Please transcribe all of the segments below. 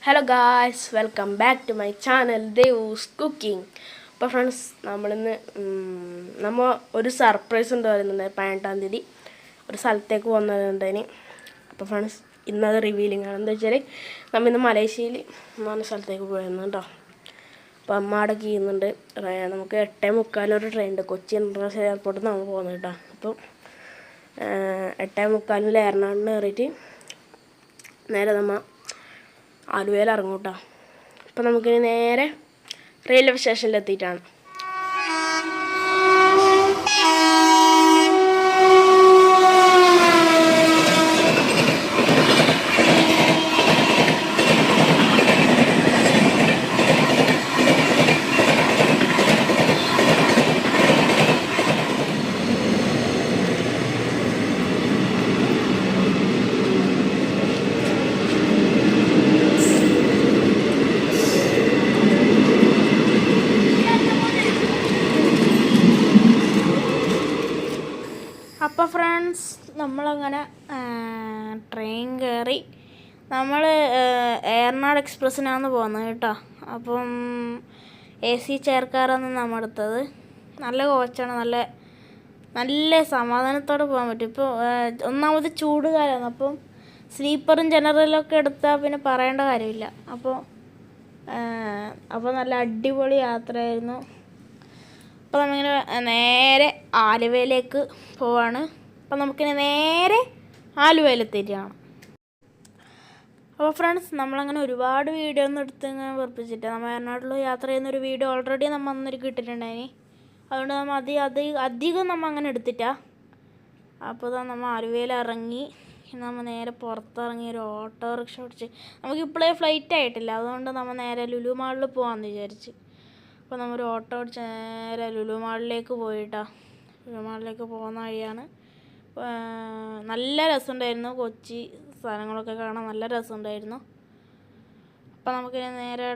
Hello guys, welcome back to my channel Devu's cooking. അപ്പോൾ friends, നമ്മൾ ഒരു സർപ്രൈസ് ഉണ്ട് വരുന്നുണ്ട് 18-ാം തീയതി ഒരു സ്ഥലത്തേക്ക് പോകുന്നതുണ്ടതിന്. അപ്പോൾ ഫ്രണ്ട്സ്, ഇന്നത് റിവീലിംഗ് ആണ്. എന്താ വെച്ചാൽ നമ്മൾ ഇന്ന് മലേഷ്യയിൽ പറഞ്ഞ സ്ഥലത്തേക്ക് പോയിരുന്നു കേട്ടോ. അപ്പോൾ അമ്മ അവിടെ ചെയ്യുന്നുണ്ട്. നമുക്ക് 8:45 ഒരു ട്രെയിൻ ഉണ്ട്, കൊച്ചി ഇൻ്റർനാഷണൽ എയർപോർട്ടിൽ നിന്ന് നമ്മൾ പോകുന്നത് കേട്ടോ. അപ്പോൾ 8:45 എറണാകുളത്ത് കയറിയിട്ട് നേരെ നമ്മൾ ആലുവയിൽ ഇറങ്ങും കേട്ടോ. അപ്പോൾ നമുക്കിനി നേരെ റെയിൽവേ സ്റ്റേഷനിലെത്തിയിട്ടാണ്. അപ്പോൾ ഫ്രണ്ട്സ്, നമ്മളങ്ങനെ ട്രെയിൻ കയറി. നമ്മൾ ഏറനാട് എക്സ്പ്രസ്സിനാണ് പോകുന്നത് കേട്ടോ. അപ്പം AC ചെയർക്കാരാണ് നമ്മൾ എടുത്തത്. നല്ല കോച്ചാണ്, നല്ല സമാധാനത്തോടെ പോകാൻ പറ്റും. ഇപ്പോൾ ഒന്നാമത് ചൂട് കാലമാണ്. അപ്പം സ്ലീപ്പറും ജനറലൊക്കെ എടുത്താൽ പിന്നെ പറയേണ്ട കാര്യമില്ല. അപ്പോൾ നല്ല അടിപൊളി യാത്രയായിരുന്നു. അപ്പോൾ നമ്മളിങ്ങനെ നേരെ ആലുവയിലേക്ക് പോവാണ്. അപ്പോൾ നമുക്കിനി നേരെ ആലുവയിലെത്തിയിട്ട് കാണാം. അപ്പോൾ ഫ്രണ്ട്സ്, നമ്മളങ്ങനെ ഒരുപാട് വീഡിയോ ഒന്നും എടുത്ത് ഇങ്ങനെ വെറുപ്പിച്ചിട്ട് നമ്മൾ എറണാകുളത്തിൽ യാത്ര ചെയ്യുന്നൊരു വീഡിയോ ഓൾറെഡി നമ്മൾ അന്നൊരു ഇട്ടിട്ടുണ്ടായിന്. അതുകൊണ്ട് നമ്മൾ അധികം നമ്മൾ അങ്ങനെ എടുത്തിട്ടാ. അപ്പോൾ നമ്മൾ ആലുവയിൽ ഇറങ്ങി നമ്മൾ നേരെ പുറത്തിറങ്ങി ഒരു ഓട്ടോറിക്ഷ പിടിച്ച്. നമുക്കിപ്പോഴേ ഫ്ലൈറ്റ് ആയിട്ടില്ല, അതുകൊണ്ട് നമ്മൾ നേരെ ലുലു മാളിൽ പോകാമെന്ന് വിചാരിച്ച്. അപ്പോൾ നമ്മൾ ഓട്ടോ അടിച്ച് നേരെ ലുലു മാളിലേക്ക് പോയിട്ടാ. ലുലു മാളിലേക്ക് പോകുന്ന വഴിയാണ്. നല്ല രസമുണ്ടായിരുന്നു, കൊച്ചി സ്ഥലങ്ങളൊക്കെ കാണാൻ നല്ല രസമുണ്ടായിരുന്നു. അപ്പോൾ നമുക്ക് നേരെ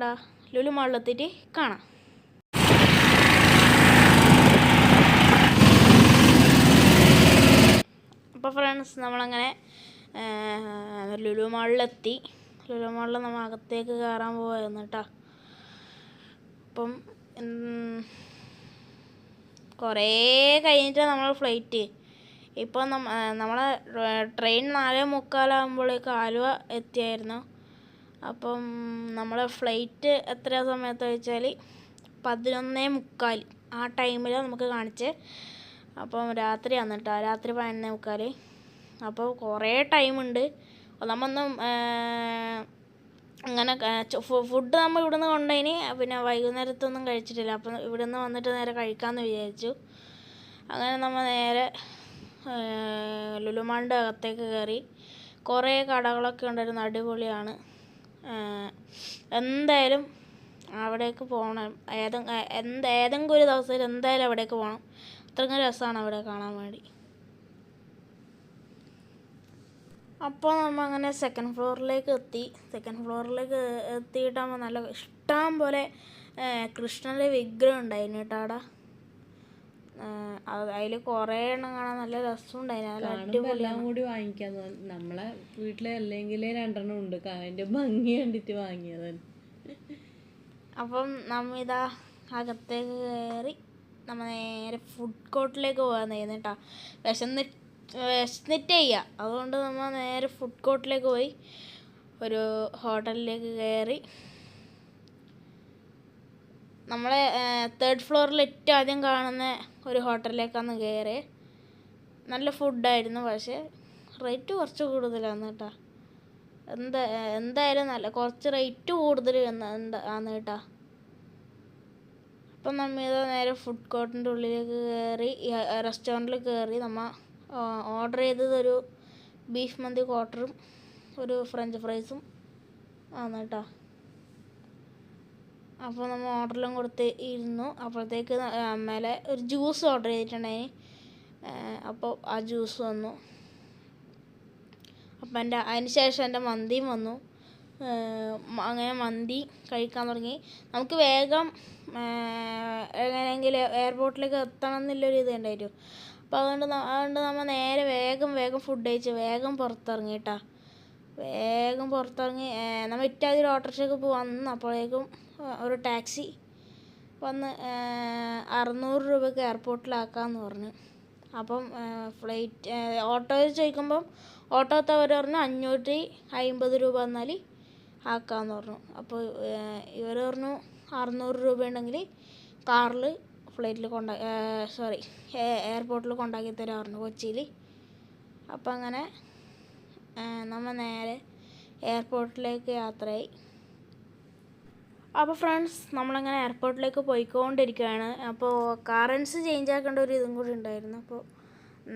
ലുലു മാളിലെത്തിയിട്ട് കാണാം. അപ്പോൾ ഫ്രണ്ട്സ്, നമ്മളങ്ങനെ ലുലു മാളിലെത്തി. ലുലു മാളിൽ നമ്മൾ അകത്തേക്ക് കയറാൻ പോവായിരുന്നു കേട്ടോ. അപ്പം കുറേ കഴിഞ്ഞിട്ടാണ് നമ്മൾ ഫ്ലൈറ്റ്. ഇപ്പോൾ നമ്മളെ ട്രെയിൻ 4:45 ആലുവ എത്തിയായിരുന്നു. അപ്പം നമ്മളെ ഫ്ലൈറ്റ് എത്ര സമയത്ത് വെച്ചാൽ 11:45 ആ ടൈമിലാണ് നമുക്ക് കാണിച്ചത്. അപ്പം രാത്രിയാണ് കേട്ടോ, രാത്രി 11:45. അപ്പോൾ കുറേ ടൈമുണ്ട്. നമ്മൊന്നും അങ്ങനെ ഫുഡ് നമ്മൾ ഇവിടുന്ന് കൊണ്ടുപോയിന്. പിന്നെ വൈകുന്നേരത്തൊന്നും കഴിച്ചിട്ടില്ല. അപ്പം ഇവിടുന്ന് വന്നിട്ട് നേരെ കഴിക്കാമെന്ന് വിചാരിച്ചു. അങ്ങനെ നമ്മൾ നേരെ ലുലു മാളിൻ്റെ അകത്തേക്ക് കയറി. കുറേ കടകളൊക്കെ ഉണ്ടായിരുന്നു, അടിപൊളിയാണ്. എന്തായാലും അവിടേക്ക് പോകണം. ഏതെങ്കിലും ഒരു ദിവസം എന്തായാലും അവിടേക്ക് പോകണം. അത്രയ്ക്കും രസമാണ് അവിടെ കാണാൻ വേണ്ടി. അപ്പോൾ നമ്മൾ അങ്ങനെ സെക്കൻഡ് ഫ്ലോറിലേക്ക് എത്തി. സെക്കൻഡ് ഫ്ലോറിലേക്ക് എത്തിയിട്ടാകുമ്പോൾ നല്ല ഇഷ്ടം പോലെ കൃഷ്ണൻ്റെ വിഗ്രഹം ഉണ്ടായിരുന്നു കേട്ടോ അവിടെ. അതിൽ കുറേ എണ്ണം കാണാൻ നല്ല രസമുണ്ടായിരുന്നു. എല്ലാം കൂടി വാങ്ങിക്കാൻ നമ്മളെ വീട്ടിലെ അല്ലെങ്കിൽ 2 ഉണ്ട്. അതിൻ്റെ ഭംഗി കണ്ടിട്ട് വാങ്ങിയത്. അപ്പം നമ്മിതാ അകത്തേക്ക് കയറി നമ്മൾ നേരെ ഫുഡ് കോർട്ടിലേക്ക് പോകാമെന്നായിരുന്നു കേട്ടോ. വിശന്നിട്ട് ചെയ്യുക, അതുകൊണ്ട് നമ്മൾ നേരെ ഫുഡ് കോർട്ടിലേക്ക് പോയി ഒരു ഹോട്ടലിലേക്ക് കയറി. നമ്മളെ 3rd ഫ്ലോറിൽ ഏറ്റവും ആദ്യം കാണുന്ന ഒരു ഹോട്ടലിലേക്കാണ് കയറിയത്. നല്ല ഫുഡായിരുന്നു, പക്ഷേ റേറ്റ് കുറച്ച് കൂടുതലാണ് കേട്ടോ. എന്തായാലും കുറച്ച് റേറ്റ് കൂടുതൽ ആണ് കേട്ടോ. അപ്പം നമ്മൾ നേരെ ഫുഡ് കോർട്ടിൻ്റെ ഉള്ളിലേക്ക് കയറി, റെസ്റ്റോറൻറ്റിൽ കയറി. നമ്മൾ ഓർഡർ ചെയ്തത് ഒരു ബീഫ് മന്തി ക്വാർട്ടറും ഒരു ഫ്രഞ്ച് ഫ്രൈസും ആണ് കേട്ടോ. അപ്പോൾ നമ്മൾ ഓർഡറെല്ലാം കൊടുത്ത് ഇരുന്നു. അപ്പോഴത്തേക്ക് മേലെ ഒരു ജ്യൂസ് ഓർഡർ ചെയ്തിട്ടുണ്ടായിന്. അപ്പോൾ ആ ജ്യൂസ് വന്നു. അപ്പം അതിന് ശേഷം എൻ്റെ മന്തിയും വന്നു. അങ്ങനെ മന്തി കഴിക്കാൻ തുടങ്ങി. നമുക്ക് വേഗം എങ്ങനെയെങ്കിലും എയർപോർട്ടിലേക്ക് എത്തണം എന്നുള്ളൊരു ഇത് ഉണ്ടായിരുന്നു. അപ്പോൾ അതുകൊണ്ട് നമ്മൾ നേരെ വേഗം ഫുഡ് കഴിച്ച് വേഗം പുറത്തിറങ്ങി കേട്ടോ. വേഗം പുറത്തിറങ്ങി നമ്മൾ ഇറ്റാതി ഓട്ടോറിക്ഷയ്ക്ക് വന്ന് അപ്പോഴേക്കും ഒരു ടാക്സി വന്ന് 600 രൂപയ്ക്ക് എയർപോർട്ടിലാക്കാമെന്ന് പറഞ്ഞു. അപ്പം ഫ്ലൈറ്റ് ഓട്ടോയിൽ ചോദിക്കുമ്പം ഓട്ടോത്തവർ പറഞ്ഞു 550 രൂപ എന്നാൽ ആക്കാമെന്ന് പറഞ്ഞു. അപ്പോൾ ഇവർ പറഞ്ഞു 600 രൂപ ഉണ്ടെങ്കിൽ കാറിൽ ഫ്ലൈറ്റിൽ എയർപോർട്ടിൽ കൊണ്ടാക്കി തരാൻ പറഞ്ഞു കൊച്ചിയിൽ. അപ്പം അങ്ങനെ നമ്മൾ നേരെ എയർപോർട്ടിലേക്ക് യാത്രയായി. അപ്പോൾ ഫ്രണ്ട്സ് നമ്മളങ്ങനെ എയർപോർട്ടിലേക്ക് പോയിക്കൊണ്ടിരിക്കുകയാണ്. അപ്പോൾ കറൻസി ചേഞ്ച് ആക്കേണ്ട ഒരു ഇതും കൂടി ഉണ്ടായിരുന്നു. അപ്പോൾ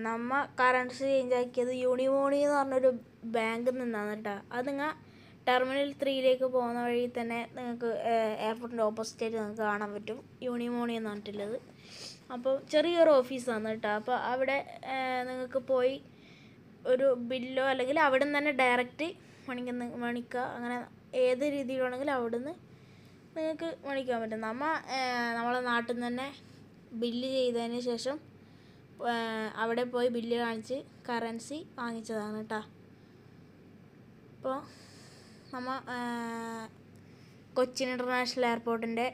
നമ്മൾ കറൻസി ചേഞ്ച് ആക്കിയത് യൂണിമോണി എന്ന് പറഞ്ഞൊരു ബാങ്കിൽ നിന്നാണ് കേട്ടോ. അത് നിങ്ങൾ ടെർമിനൽ 3ലേക്ക് പോകുന്ന വഴി തന്നെ നിങ്ങൾക്ക് എയർപോർട്ടിൻ്റെ ഓപ്പോസിറ്റായിട്ട് നിങ്ങൾക്ക് കാണാൻ പറ്റും യൂണിമോണി എന്ന് പറഞ്ഞിട്ടുള്ളത്. അപ്പോൾ ചെറിയൊരു ഓഫീസാണ് കേട്ടോ. അപ്പോൾ അവിടെ നിങ്ങൾക്ക് പോയി ഒരു ബില്ലോ അല്ലെങ്കിൽ അവിടെ നിന്ന് തന്നെ ഡയറക്റ്റ് മണിക്കുക. അങ്ങനെ ഏത് രീതിയിലാണെങ്കിലും അവിടെ നിന്ന് നിങ്ങൾക്ക് മേടിക്കാൻ പറ്റും. നമ്മളെ നാട്ടിൽ നിന്ന് തന്നെ ബില്ല് ചെയ്തതിന് ശേഷം അവിടെ പോയി ബില്ല് കാണിച്ച് കറൻസി വാങ്ങിച്ചതാണ് കേട്ടോ. അപ്പോൾ നമ്മൾ കൊച്ചിൻ ഇൻ്റർനാഷണൽ എയർപോർട്ടിൻ്റെ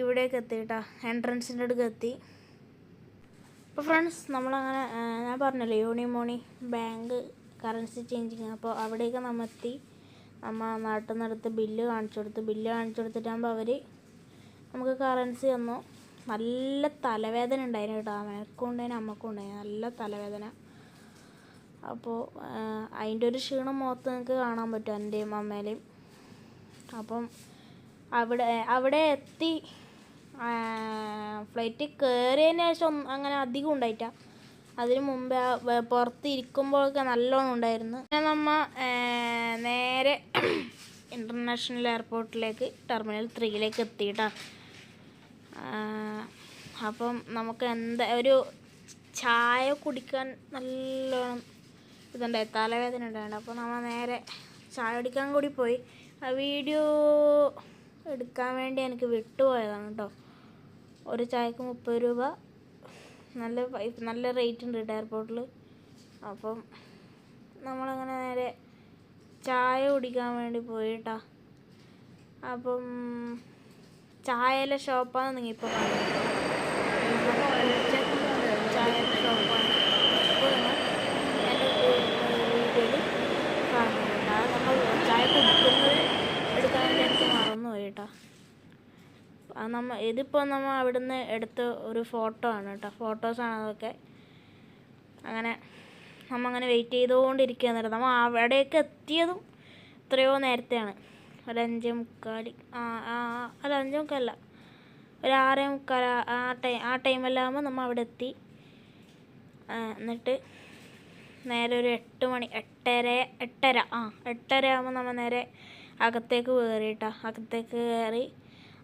ഇവിടേക്ക് എത്തി കേട്ടോ, എൻട്രൻസിൻ്റെ അടുക്ക് എത്തി. അപ്പോൾ ഫ്രണ്ട്സ് നമ്മളങ്ങനെ ഞാൻ പറഞ്ഞല്ലോ യൂണിമോണി ബാങ്ക് കറൻസി ചേഞ്ചിങ്. അപ്പോൾ അവിടേക്ക് നമ്മൾ എത്തി. നമ്മൾ നാട്ടിൽ നിന്നെടുത്ത് ബില്ല് കാണിച്ചു കൊടുത്തിട്ടാകുമ്പോൾ അവർ നമുക്ക് കറൻസി തന്നു. നല്ല തലവേദന ഉണ്ടായിരുന്നു കേട്ടോ. എനിക്കും ഉണ്ടായിരുന്നു അമ്മക്കും ഉണ്ടായിരുന്നു നല്ല തലവേദന. അപ്പോൾ അതിൻ്റെ ഒരു ക്ഷീണം മുഖത്ത് നിങ്ങൾക്ക് കാണാൻ പറ്റും എൻ്റെയും അമ്മേൻ്റെയും. അപ്പം അവിടെ എത്തി ഫ്ലൈറ്റ് കയറിയതിന് ശേഷം അങ്ങനെ അധികം ഉണ്ടായിട്ട. അതിന് മുമ്പേ പുറത്ത് ഇരിക്കുമ്പോഴൊക്കെ നല്ലോണം ഉണ്ടായിരുന്നു. പിന്നെ നമ്മൾ നേരെ ഇൻ്റർനാഷണൽ എയർപോർട്ടിലേക്ക് ടെർമിനൽ 3ലേക്ക് എത്തിയിട്ടാ. അപ്പം നമുക്ക് ഒരു ചായ കുടിക്കാൻ നല്ലോണം ഇതുണ്ടായി, തലവേദന ഉണ്ടായിരുന്നു. അപ്പോൾ നമ്മൾ നേരെ ചായ കുടിക്കാൻ കൂടി പോയി. ആ വീഡിയോ എടുക്കാൻ വേണ്ടി എനിക്ക് വിട്ടുപോയതാണ് കേട്ടോ. ഒരു ചായക്ക് 30 രൂപ, നല്ല റേറ്റ് ഉണ്ട് കേട്ടോ എയർപോർട്ടിൽ. അപ്പം നമ്മളങ്ങനെ നേരെ ചായ കുടിക്കാൻ വേണ്ടി പോയിട്ടാ. അപ്പം ചായയിലെ ഷോപ്പാണ് നിങ്ങൾ ഇപ്പോൾ കാണുന്നത്. ചായയുടെ ഷോപ്പാണ് ഇപ്പോൾ നിങ്ങൾ എൻ്റെ വീഡിയോയിൽ കാണുന്നുണ്ട്. അത് നമ്മൾ ചായ കുടിക്കുന്നത് എടുക്കാൻ വേണ്ടി എനിക്ക് മറന്നുപോയി കേട്ടോ. ഇതിപ്പോൾ നമ്മൾ അവിടുന്ന് എടുത്ത ഒരു ഫോട്ടോ ആണ് കേട്ടോ, ഫോട്ടോസാണ് അതൊക്കെ. അങ്ങനെ നമ്മങ്ങനെ വെയിറ്റ് ചെയ്തുകൊണ്ടിരിക്കുകയെന്ന് പറഞ്ഞാൽ നമ്മൾ അവിടേക്ക് എത്തിയതും എത്രയോ നേരത്തെയാണ്. ഒരു 5:45 അല്ല 5:45 അല്ല, ഒരു 6:45 ആ ടൈമെല്ലാം നമ്മൾ അവിടെ എത്തി. എന്നിട്ട് നേരെ ഒരു 8 മണി 8:30 ആകുമ്പോൾ നമ്മൾ നേരെ അകത്തേക്ക് കയറി.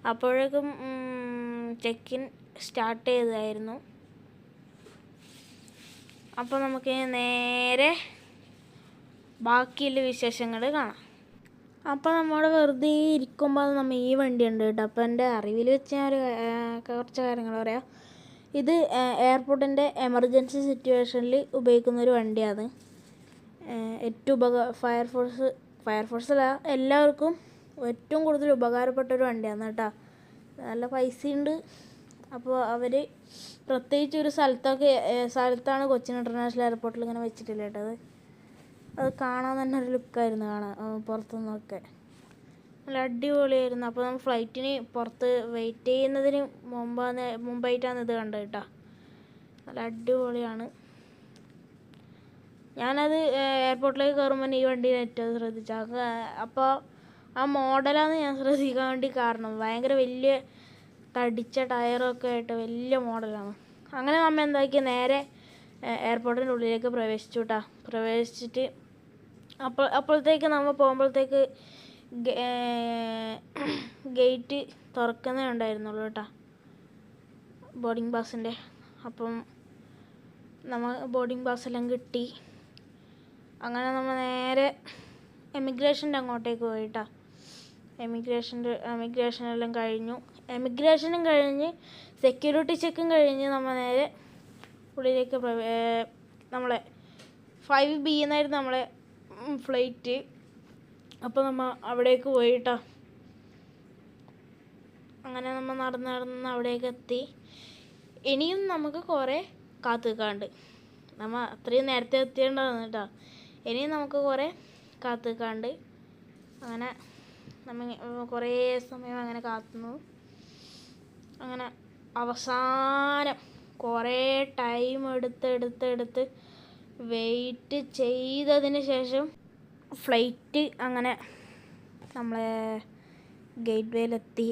അപ്പോഴേക്കും ചെക്ക് ഇൻ സ്റ്റാർട്ട് ചെയ്തതായിരുന്നു. അപ്പോൾ നമുക്ക് നേരെ ബാക്കിയുള്ള വിശേഷങ്ങൾ കാണാം. അപ്പോൾ നമ്മൾ വെറുതെ ഇരിക്കുമ്പോൾ നമ്മൾ ഈ വണ്ടി ഉണ്ട് കേട്ടോ. അപ്പോൾ എൻ്റെ അറിവിൽ വെച്ച് ഞാൻ കുറച്ച് കാര്യങ്ങൾ പറയാം. ഇത് എയർപോർട്ടിൻ്റെ എമർജൻസി സിറ്റുവേഷനിൽ ഉപയോഗിക്കുന്ന ഒരു വണ്ടിയാണ്. ഏറ്റവും ഫയർഫോഴ്സല്ല, എല്ലാവർക്കും ഏറ്റവും കൂടുതൽ ഉപകാരപ്പെട്ടൊരു വണ്ടിയാണ് കേട്ടോ. നല്ല പൈസയുണ്ട്. അപ്പോൾ അവർ പ്രത്യേകിച്ച് ഒരു സ്ഥലത്താണ് കൊച്ചിൻ ഇൻ്റർനാഷണൽ എയർപോർട്ടിൽ ഇങ്ങനെ വെച്ചിട്ടില്ല കേട്ടോ. അത് കാണാൻ തന്നെ ഒരു ലുക്കായിരുന്നു പുറത്തുനിന്നൊക്കെ നല്ല അടിപൊളിയായിരുന്നു. അപ്പോൾ നമ്മൾ ഫ്ലൈറ്റിന് പുറത്ത് വെയിറ്റ് ചെയ്യുന്നതിന് മുമ്പായിട്ടാണ് ഇത് കണ്ടത് കേട്ടോ. നല്ല അടിപൊളിയാണ്. ഞാനത് എയർപോർട്ടിലേക്ക് കയറുമ്പോൾ ഈ വണ്ടി ഏറ്റവും ശ്രദ്ധിച്ചു. അപ്പോൾ ആ മോഡലാണ് ഞാൻ ശ്രദ്ധിക്കാൻ വേണ്ടി കാരണം. ഭയങ്കര വലിയ തടിച്ച ടയറൊക്കെ ആയിട്ട് വലിയ മോഡലാണ്. അങ്ങനെ നമ്മൾ എന്താക്കി നേരെ എയർപോർട്ടിൻ്റെ ഉള്ളിലേക്ക് പ്രവേശിച്ചിട്ട് അപ്പോഴത്തേക്ക് നമ്മൾ പോകുമ്പോഴത്തേക്ക് ഗേറ്റ് തുറക്കുന്നേ ഉണ്ടായിരുന്നുള്ളൂ കേട്ടോ, ബോർഡിംഗ് പാസിൻ്റെ. അപ്പം നമ്മൾ ബോർഡിംഗ് പാസ്സെല്ലാം കിട്ടി. അങ്ങനെ നമ്മൾ നേരെ എമിഗ്രേഷൻ്റെ അങ്ങോട്ടേക്ക് പോയിട്ടാ. എമിഗ്രേഷനെല്ലാം കഴിഞ്ഞു. എമിഗ്രേഷനും കഴിഞ്ഞ് സെക്യൂരിറ്റി ചെക്കും കഴിഞ്ഞ് നമ്മൾ നേരെ ഉള്ളിലേക്ക് നമ്മളെ 5B എന്നായിരുന്നു നമ്മളെ ഫ്ലൈറ്റ്. അപ്പോൾ നമ്മൾ അവിടേക്ക് പോയിട്ടാ. അങ്ങനെ നമ്മൾ നടന്ന് അവിടേക്ക് എത്തി. ഇനിയും നമുക്ക് കുറേ കാത്തു നിൽക്കാണ്ട്. നമ്മൾ അത്രയും നേരത്തെ എത്തിയിട്ടുണ്ടായിരുന്നു കേട്ടോ. ഇനിയും നമുക്ക് കുറേ കാത്തു നിൽക്കാണ്ട്. അങ്ങനെ നമ്മൾ കുറേ സമയം അങ്ങനെ കാത്തുന്നു. അങ്ങനെ അവസാനം കുറേ ടൈം എടുത്ത് വെയിറ്റ് ചെയ്തതിന് ശേഷം ഫ്ലൈറ്റ് അങ്ങനെ നമ്മളെ ഗേറ്റ് വേയിലെത്തി.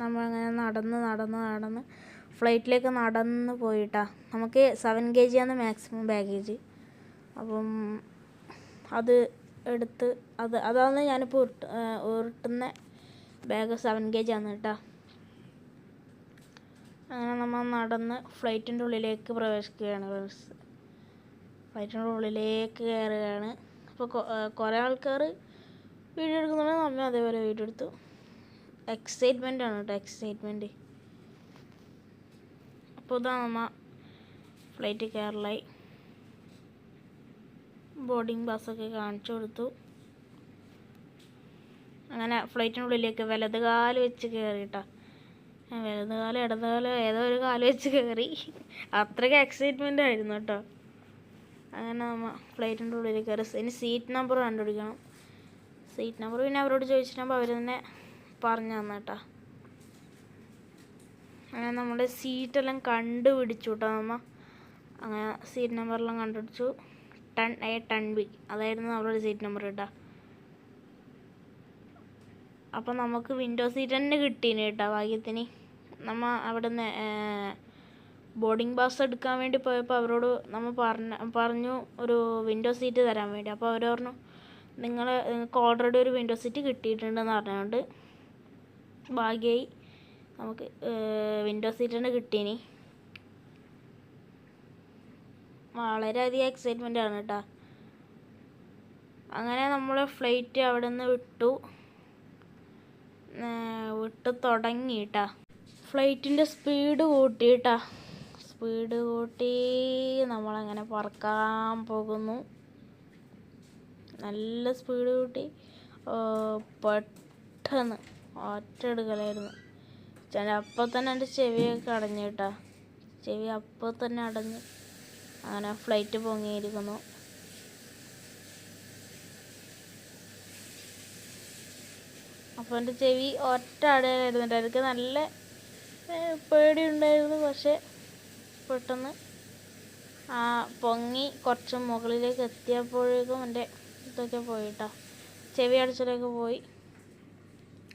നമ്മളങ്ങനെ നടന്ന് ഫ്ലൈറ്റിലേക്ക് നടന്ന് പോയിട്ടാ. നമുക്ക് 7 kg ആണ് മാക്സിമം ബാഗേജ്. അപ്പം അത് എടുത്ത് അതാണ് ഞാനിപ്പോൾ ഉരുട്ടുന്ന ബാഗ്. 7 kg ആണ് കേട്ടോ. അങ്ങനെ നമ്മൾ നടന്ന് ഫ്ലൈറ്റിൻ്റെ ഉള്ളിലേക്ക് പ്രവേശിക്കുകയാണ്. ഫ്ലൈറ്റിൻ്റെ ഉള്ളിലേക്ക് കയറുകയാണ്. അപ്പോൾ കുറേ ആൾക്കാർ വീഡിയോ എടുക്കുന്നുണ്ട്. നമ്മൾ അതേപോലെ വീഡിയോ എടുത്തു. എക്സൈറ്റ്മെൻ്റ് ആണ് കേട്ടോ, എക്സൈറ്റ്മെൻറ്റ്. അപ്പോൾ ഇതാ നമ്മൾ ഫ്ലൈറ്റ് കയറലായി. ബോർഡിംഗ് പാസ്സൊക്കെ കാണിച്ചു കൊടുത്തു. അങ്ങനെ ഫ്ലൈറ്റിനുള്ളിലേക്ക് വലത് കാല് വെച്ച് കയറിയിട്ടാ. വലത് കാലം ഇടത് കാലം ഏതോ ഒരു കാല് വെച്ച് കയറി. അത്രയ്ക്ക് എക്സൈറ്റ്മെൻ്റ് ആയിരുന്നു കേട്ടോ. അങ്ങനെ നമ്മൾ ഫ്ലൈറ്റിൻ്റെ ഉള്ളിൽ കയറി. ഇനി സീറ്റ് നമ്പർ കണ്ടുപിടിക്കണം. സീറ്റ് നമ്പർ പിന്നെ അവരോട് ചോദിച്ചിട്ടുമ്പോൾ അവർ തന്നെ പറഞ്ഞു തന്നു കേട്ടോ. അങ്ങനെ നമ്മുടെ സീറ്റെല്ലാം കണ്ടുപിടിച്ചു കേട്ടോ നമ്മൾ. അങ്ങനെ സീറ്റ് നമ്പറെല്ലാം കണ്ടുപിടിച്ചു. 10A 10B അതായിരുന്നു അവരുടെ സീറ്റ് നമ്പർ കേട്ടോ. അപ്പം നമുക്ക് വിൻഡോ സീറ്റ് തന്നെ കിട്ടീന് കേട്ടോ ഭാഗ്യത്തിന്. നമ്മൾ അവിടെ നിന്ന് ബോർഡിംഗ് പാസ് എടുക്കാൻ വേണ്ടി പോയപ്പോൾ അവരോട് നമ്മൾ പറഞ്ഞു ഒരു വിൻഡോ സീറ്റ് തരാൻ വേണ്ടി. അപ്പോൾ അവർ പറഞ്ഞു നിങ്ങൾക്ക് ഓൾറെഡി ഒരു വിൻഡോ സീറ്റ് കിട്ടിയിട്ടുണ്ടെന്ന് പറഞ്ഞുകൊണ്ട് ഭാഗ്യമായി നമുക്ക് വിൻഡോ സീറ്റ് തന്നെ കിട്ടീനി. വളരെയധികം എക്സൈറ്റ്മെൻ്റ് ആണ് കേട്ടോ. അങ്ങനെ നമ്മൾ ഫ്ലൈറ്റ് അവിടെ നിന്ന് വിട്ടു തുടങ്ങി കേട്ടോ. ഫ്ലൈറ്റിൻ്റെ സ്പീഡ് കൂട്ടി കേട്ടോ. സ്പീഡ് കൂട്ടി നമ്മളങ്ങനെ പറക്കാൻ പോകുന്നു. നല്ല സ്പീഡ് കൂട്ടി പെട്ടെന്ന് ഒറ്റയെടുക്കലായിരുന്നു. അപ്പം തന്നെ എൻ്റെ ചെവിയൊക്കെ അടഞ്ഞു കേട്ടോ. ചെവി അപ്പോൾ തന്നെ അടഞ്ഞ് അങ്ങനെ ഫ്ലൈറ്റ് പൊങ്ങിയിരിക്കുന്നു. അപ്പോൾ എൻ്റെ ചെവി ഒറ്റ അടയാലായിരുന്നു. എനിക്ക് നല്ല പേടിയുണ്ടായിരുന്നു. പക്ഷേ പെട്ടെന്ന് പൊങ്ങി കുറച്ച് മുകളിലേക്ക് എത്തിയപ്പോഴേക്കും എൻ്റെ ഇതൊക്കെ പോയിട്ടാ. ചെവി അടച്ചിലൊക്കെ പോയി.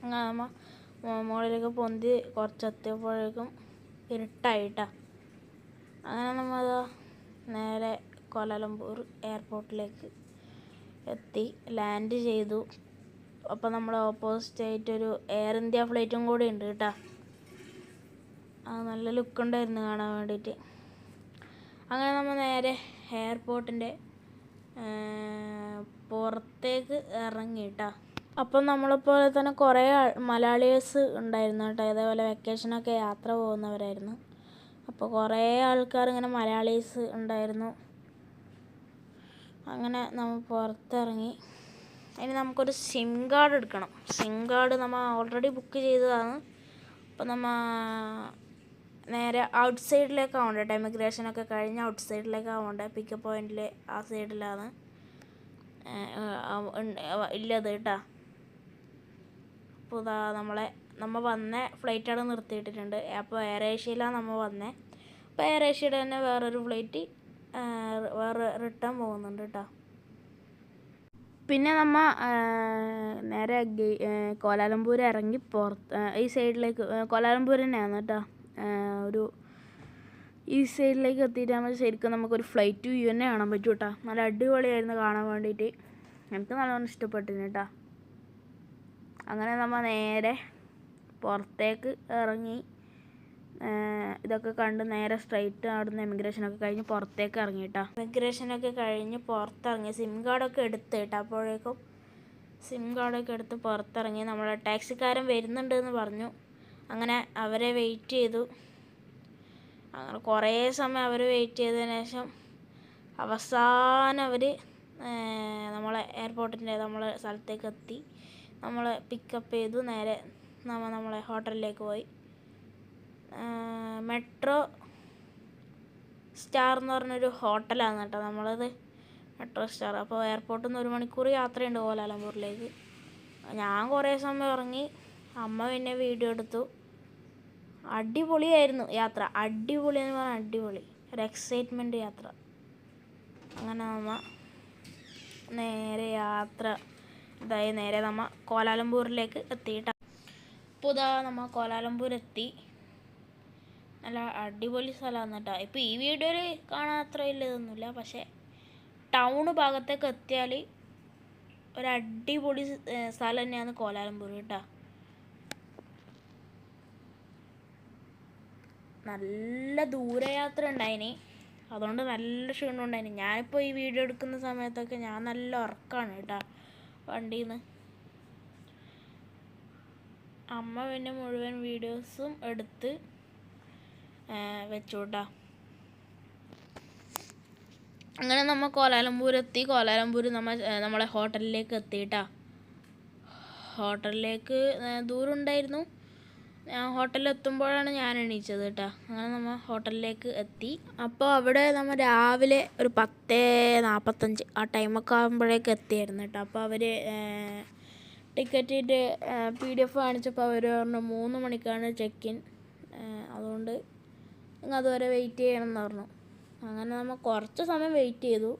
അങ്ങനെ നമ്മൾ മുകളിലേക്ക് പൊന്തി കുറച്ചെത്തിയപ്പോഴേക്കും ഇരുട്ടായിട്ടാ. അങ്ങനെ നമ്മൾ നേരെ കോലാലംപൂർ എയർപോർട്ടിലേക്ക് എത്തി, ലാൻഡ് ചെയ്തു. അപ്പോൾ നമ്മൾ ഓപ്പോസിറ്റ് ആയിട്ടൊരു എയർ ഇന്ത്യ ഫ്ലൈറ്റും കൂടി ഉണ്ട് കേട്ടോ. അത് നല്ല ലുക്കുണ്ടായിരുന്നു കാണാൻ വേണ്ടിയിട്ട്. അങ്ങനെ നമ്മൾ നേരെ എയർപോർട്ടിൻ്റെ പുറത്തേക്ക് ഇറങ്ങി കേട്ടോ. അപ്പം നമ്മളെപ്പോലെ തന്നെ കുറേ മലയാളീസ് ഉണ്ടായിരുന്നു കേട്ടോ. ഇതേപോലെ വെക്കേഷനൊക്കെ യാത്ര പോകുന്നവരായിരുന്നു. അപ്പോൾ കുറേ ആൾക്കാർ ഇങ്ങനെ മലയാളീസ് ഉണ്ടായിരുന്നു. അങ്ങനെ നമ്മൾ പുറത്തിറങ്ങി. ഇനി നമുക്കൊരു സിം കാർഡ് എടുക്കണം. സിം കാർഡ് നമ്മൾ ഓൾറെഡി ബുക്ക് ചെയ്തതാണ്. അപ്പോൾ നമ്മൾ നേരെ ഔട്ട് സൈഡിലേക്കാണ് പോകേണ്ടത്. ഇമിഗ്രേഷനൊക്കെ കഴിഞ്ഞ് ഔട്ട് സൈഡിലേക്കാണ് പോകേണ്ടത്. പിക്കപ്പ് പോയിന്റിൽ ആ സൈഡിലാണ് ഇല്ലത് കേട്ടോ. അപ്പോൾ ഇതാ നമ്മൾ വന്ന ഫ്ലൈറ്റ് അവിടെ നിർത്തിയിട്ടിട്ടുണ്ട്. അപ്പോൾ എയർ ഏഷ്യയിലാണ് നമ്മൾ വന്നത്. അപ്പോൾ എയർ ഏഷ്യയുടെ തന്നെ വേറൊരു ഫ്ലൈറ്റ് വേറെ റിട്ടേൺ പോകുന്നുണ്ട് കേട്ടോ. പിന്നെ നമ്മൾ നേരെ കോലാലംപൂർ ഇറങ്ങി പുറത്ത് ഈ സൈഡിലേക്ക് കോലാലംപൂർ തന്നെയാണ് കേട്ടോ. ഈ സൈഡിലേക്ക് എത്തിയിട്ടാകുമ്പോൾ ശരിക്കും നമുക്കൊരു ഫ്ലൈറ്റ് വ്യൂ തന്നെ കാണാൻ പറ്റും കേട്ടോ. നല്ല അടിപൊളിയായിരുന്നു കാണാൻ വേണ്ടിയിട്ട്. എനിക്ക് നല്ലോണം ഇഷ്ടപ്പെട്ടിന് കേട്ടോ. അങ്ങനെ നമ്മൾ നേരെ പുറത്തേക്ക് ഇറങ്ങി ഇതൊക്കെ കണ്ട് നേരെ സ്ട്രൈറ്റ് അവിടുന്ന് ഇമിഗ്രേഷനൊക്കെ കഴിഞ്ഞ് പുറത്തേക്ക് ഇറങ്ങി കേട്ടോ. ഇമിഗ്രേഷനൊക്കെ കഴിഞ്ഞ് പുറത്തിറങ്ങി സിം കാർഡൊക്കെ എടുത്ത് കേട്ടോ. അപ്പോഴേക്കും സിം കാർഡൊക്കെ എടുത്ത് പുറത്തിറങ്ങി. നമ്മളെ ടാക്സിക്കാരൻ വരുന്നുണ്ട് എന്ന് പറഞ്ഞു. അങ്ങനെ അവരെ വെയിറ്റ് ചെയ്തു. അങ്ങനെ കുറേ സമയം അവർ വെയിറ്റ് ചെയ്തതിന് ശേഷം അവസാനം അവർ നമ്മളെ എയർപോർട്ടിൻ്റെ നമ്മളെ സ്ഥലത്തേക്ക് എത്തി. നമ്മളെ പിക്കപ്പ് ചെയ്തു. നേരെ നമ്മളെ ഹോട്ടലിലേക്ക് പോയി. മെട്രോ സ്റ്റാർ എന്ന് പറഞ്ഞൊരു ഹോട്ടലാണ് കേട്ടോ നമ്മളത്, മെട്രോ സ്റ്റാർ. അപ്പോൾ എയർപോർട്ടിൽ നിന്ന് 1 മണിക്കൂർ യാത്രയുണ്ട് കോലാലംപൂരിലേക്ക്. ഞാൻ കുറേ സമയം ഉറങ്ങി. അമ്മ പിന്നെ വീഡിയോ എടുത്തു. അടിപൊളിയായിരുന്നു യാത്ര. അടിപൊളി എന്ന് പറഞ്ഞാൽ അടിപൊളി, ഒരു എക്സൈറ്റ്മെൻറ്റ് യാത്ര. അങ്ങനെ നേരെ നമ്മ കോലാലംപൂരിലേക്ക് എത്തിയിട്ടാണ്. ഇപ്പോൾ നമ്മ കോലാലംപൂർ എത്തി. നല്ല അടിപൊളി സ്ഥലമാണ് കേട്ടോ. ഇപ്പോൾ ഈ വീഡിയോയിൽ കാണാൻ അത്ര വലിയതൊന്നുമില്ല, പക്ഷേ ടൗണ് ഭാഗത്തേക്ക് എത്തിയാൽ ഒരു അടിപൊളി സ്ഥലം തന്നെയാണ് കോലാലംപൂർ കേട്ടോ. നല്ല ദൂരയാത്ര ഉണ്ടായിന്, അതുകൊണ്ട് നല്ല ക്ഷീണം ഉണ്ടായിന്. ഞാനിപ്പോൾ ഈ വീഡിയോ എടുക്കുന്ന സമയത്തൊക്കെ ഞാൻ നല്ല ഉറക്കമാണ് കേട്ടോ വണ്ടിയിൽ നിന്ന്. അമ്മ പിന്നെ മുഴുവൻ വീഡിയോസും എടുത്ത് വെച്ചു കേട്ടോ. അങ്ങനെ നമ്മൾ കോലാലംപൂർ എത്തി. കോലാലംപൂർ നമ്മളെ ഹോട്ടലിലേക്ക് എത്തിയിട്ടാ. ഹോട്ടലിലേക്ക് ദൂരം ഉണ്ടായിരുന്നു. ഹോട്ടലിൽ എത്തുമ്പോഴാണ് ഞാൻ എണീച്ചത് കേട്ടോ. അങ്ങനെ നമ്മൾ ഹോട്ടലിലേക്ക് എത്തി. അപ്പോൾ അവിടെ നമ്മൾ രാവിലെ ഒരു 10:45 ആ ടൈമൊക്കെ ആകുമ്പോഴേക്ക് എത്തിയായിരുന്നു കേട്ടോ. അപ്പോൾ അവർ ടിക്കറ്റിൻ്റെ PDF കാണിച്ചപ്പോൾ അവർ പറഞ്ഞു 3 മണിക്കാണ് ചെക്ക് ഇൻ, അതുകൊണ്ട് നിങ്ങൾ അതുവരെ വെയിറ്റ് ചെയ്യണം എന്ന് പറഞ്ഞു. അങ്ങനെ നമ്മൾ കുറച്ച് സമയം വെയിറ്റ് ചെയ്തു.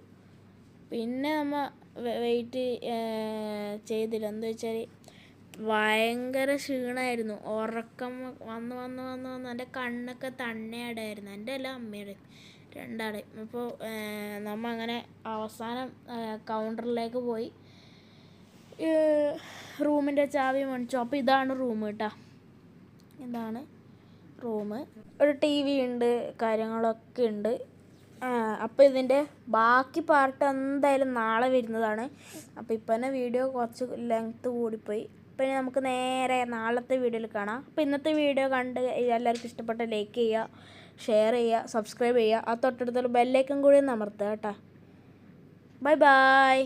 പിന്നെ നമ്മൾ വെയിറ്റ് ചെയ്തില്ല. എന്താ വെച്ചാൽ ഭയങ്കര ക്ഷീണമായിരുന്നു. ഉറക്കം വന്ന് എൻ്റെ കണ്ണൊക്കെ തണ്ണയാടായിരുന്നു. എൻ്റെ അല്ല, അമ്മയുടെ രണ്ടാളെയും. അപ്പോൾ നമ്മൾ അങ്ങനെ അവസാനം കൗണ്ടറിലേക്ക് പോയി റൂമിൻ്റെ ചാവി മേടിച്ചു. അപ്പോൾ ഇതാണ് റൂം കേട്ടോ. ഇതാണ് റൂം. ഒരു TV ഉണ്ട്, കാര്യങ്ങളൊക്കെ ഉണ്ട്. അപ്പോൾ ഇതിൻ്റെ ബാക്കി പാർട്ട് എന്തായാലും നാളെ വരുന്നതാണ്. അപ്പോൾ ഇപ്പോൾ തന്നെ വീഡിയോ കുറച്ച് ലെങ്ത്ത് കൂടിപ്പോയി. പിന്നെ നമുക്ക് നേരെ നാളത്തെ വീഡിയോയിൽ കാണാം. അപ്പോൾ ഇന്നത്തെ വീഡിയോ കണ്ട് എല്ലാവർക്കും ഇഷ്ടപ്പെട്ട ലൈക്ക് ചെയ്യുക, ഷെയർ ചെയ്യുക, സബ്സ്ക്രൈബ് ചെയ്യുക. ആ തൊട്ടടുത്തുള്ള ബെല്ലൈക്കൺ കൂടി ഒന്ന് അമർത്തുക കേട്ടോ. Bye bye.